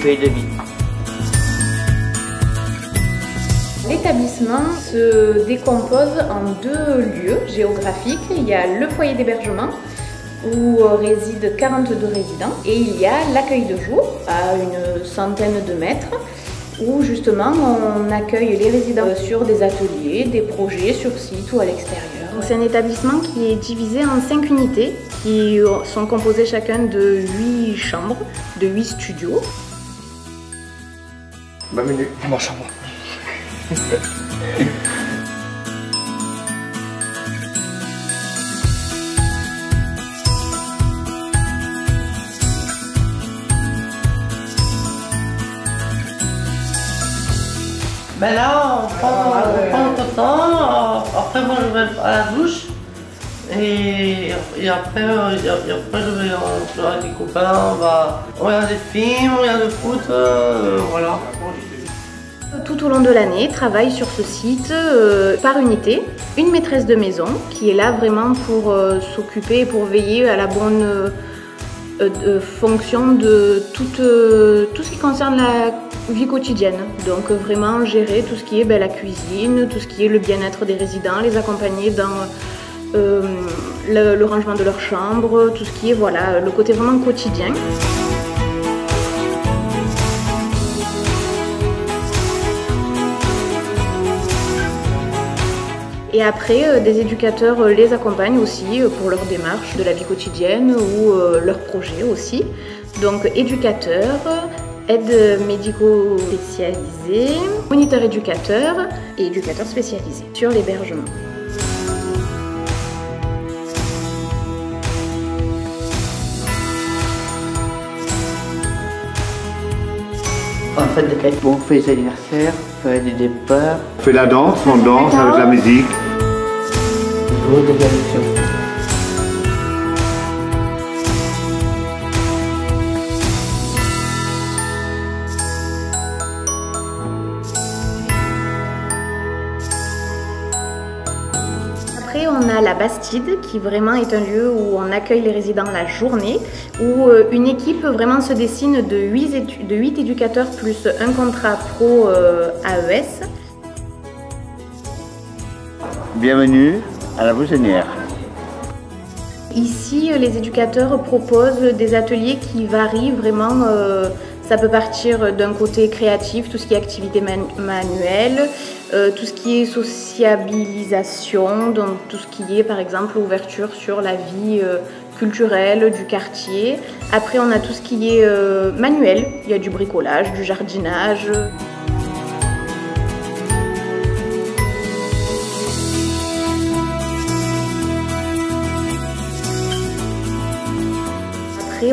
feuilles de vie. L'établissement se décompose en deux lieux géographiques. Il y a le foyer d'hébergement où résident 42 résidents et il y a l'accueil de jour à une centaine de mètres où justement on accueille les résidents sur des ateliers, des projets sur site ou à l'extérieur. C'est un établissement qui est divisé en 5 unités qui sont composées chacun de 8 chambres, de 8 studios. Bienvenue dans ma chambre. Ben là, on prend notre temps, après moi je vais à la douche et après je vais avec des copains, on regarde des films, on regarde le foot, voilà. Tout au long de l'année, travaille sur ce site par unité, une maîtresse de maison qui est là vraiment pour s'occuper et pour veiller à la bonne fonction de tout ce qui concerne la vie quotidienne. Donc vraiment gérer tout ce qui est la cuisine, tout ce qui est le bien-être des résidents, les accompagner dans le rangement de leur chambre, tout ce qui est le côté vraiment quotidien. Et après, des éducateurs les accompagnent aussi pour leur démarche de la vie quotidienne ou leurs projets aussi. Donc éducateurs, aides médicaux spécialisés, moniteurs éducateurs et éducateurs spécialisés sur l'hébergement. On fait des fêtes, on fait des anniversaires, on fait des départs. On fait la danse, on danse avec la musique. On joue des élections. Après, on a la Bastide qui vraiment est un lieu où on accueille les résidents la journée, où une équipe vraiment se dessine de 8 éducateurs plus un contrat pro AES. Bienvenue à la Boussinière. Ici, les éducateurs proposent des ateliers qui varient vraiment. Ça peut partir d'un côté créatif, tout ce qui est activité manuelle, tout ce qui est sociabilisation, donc tout ce qui est par exemple ouverture sur la vie culturelle du quartier. Après, on a tout ce qui est manuel, il y a du bricolage, du jardinage.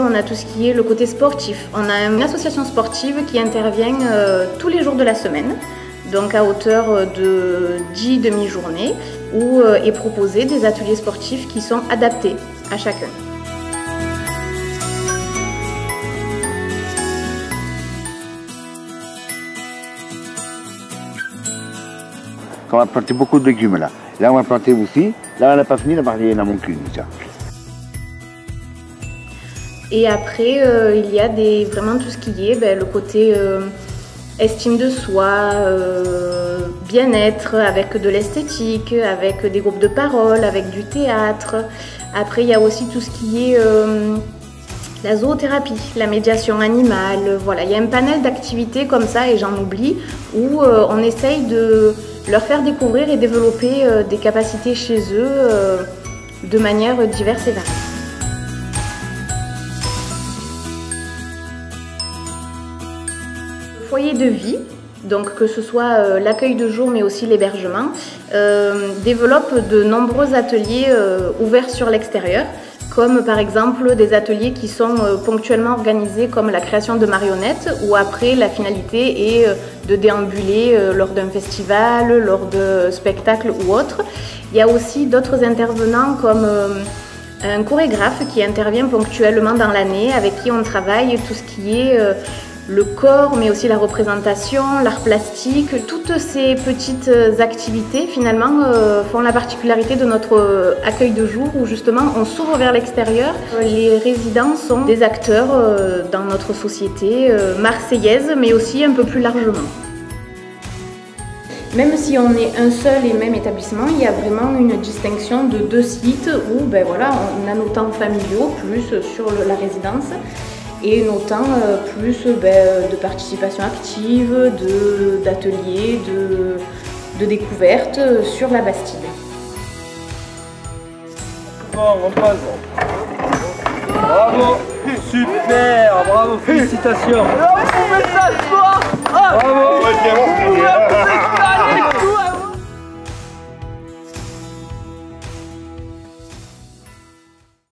On a tout ce qui est le côté sportif. On a une association sportive qui intervient tous les jours de la semaine, donc à hauteur de 10 demi-journées, où est proposé des ateliers sportifs qui sont adaptés à chacun. On va planter beaucoup de légumes là. Là on va planter aussi. Là on n'a pas fini, on va arriver dans mon cul déjà. Et après, il y a vraiment tout ce qui est le côté estime de soi, bien-être, avec de l'esthétique, avec des groupes de parole, avec du théâtre. Après, il y a aussi tout ce qui est la zoothérapie, la médiation animale. Voilà, il y a un panel d'activités comme ça, et j'en oublie, où on essaye de leur faire découvrir et développer des capacités chez eux de manière diverse et variée. Foyer de vie, donc que ce soit l'accueil de jour mais aussi l'hébergement, développe de nombreux ateliers ouverts sur l'extérieur, comme par exemple des ateliers qui sont ponctuellement organisés comme la création de marionnettes, où après la finalité est de déambuler lors d'un festival, lors de spectacles ou autre. Il y a aussi d'autres intervenants comme un chorégraphe qui intervient ponctuellement dans l'année, avec qui on travaille tout ce qui est le corps, mais aussi la représentation, l'art plastique. Toutes ces petites activités finalement font la particularité de notre accueil de jour où justement on s'ouvre vers l'extérieur. Les résidents sont des acteurs dans notre société marseillaise, mais aussi un peu plus largement. Même si on est un seul et même établissement, il y a vraiment une distinction de deux sites où ben voilà, on a nos temps familiaux plus sur la résidence et nos temps plus de participation active, d'ateliers, de découvertes sur la Bastide. Bon, on passe. Bravo, super, bravo, félicitations. Bravo.